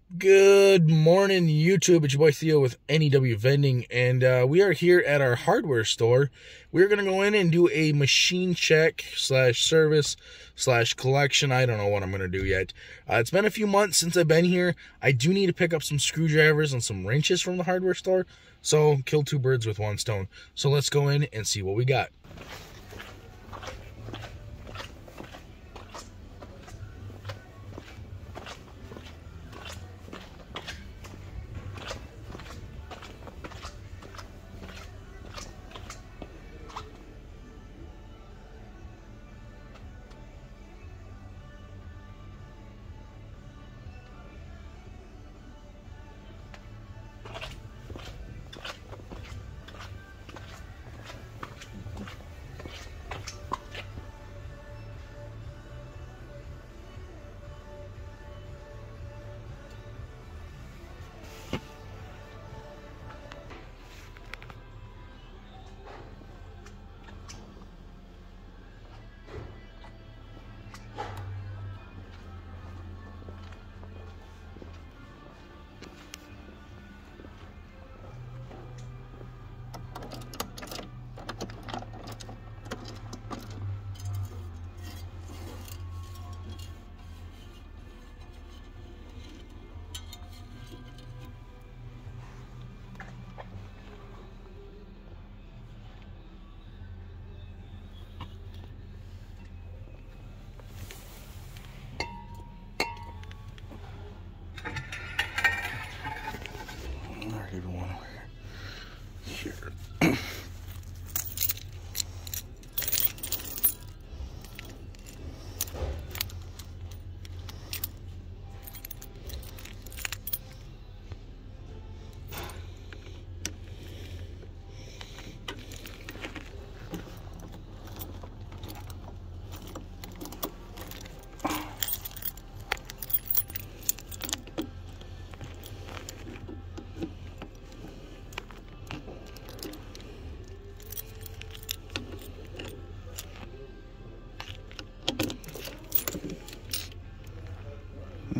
Good morning, YouTube. It's your boy Theo with NEW Vending, and we are here at our hardware store. We're going to go in and do a machine check slash service slash collection. I don't know what I'm going to do yet. It's been a few months since I've been here. I do need to pick up some screwdrivers and some wrenches from the hardware store, so kill two birds with one stone. So let's go in and see what we got. Everyone here.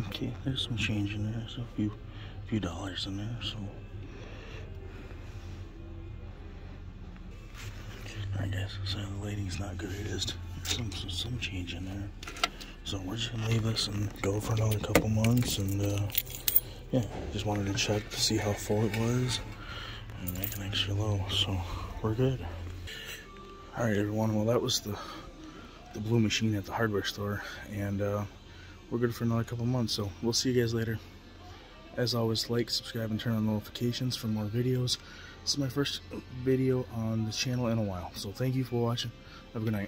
Okay, there's some change in there, so a few dollars in there, so. Alright guys, so the lighting's not good, it is. There's some change in there. So we're just gonna leave this and go for another couple months, and yeah, just wanted to check to see how full it was and make an extra low, so we're good. Alright everyone, well that was the blue machine at the hardware store, and we're good for another couple months, so we'll see you guys later. As always, like, subscribe, and turn on notifications for more videos. This is my first video on the channel in a while, so thank you for watching. Have a good night.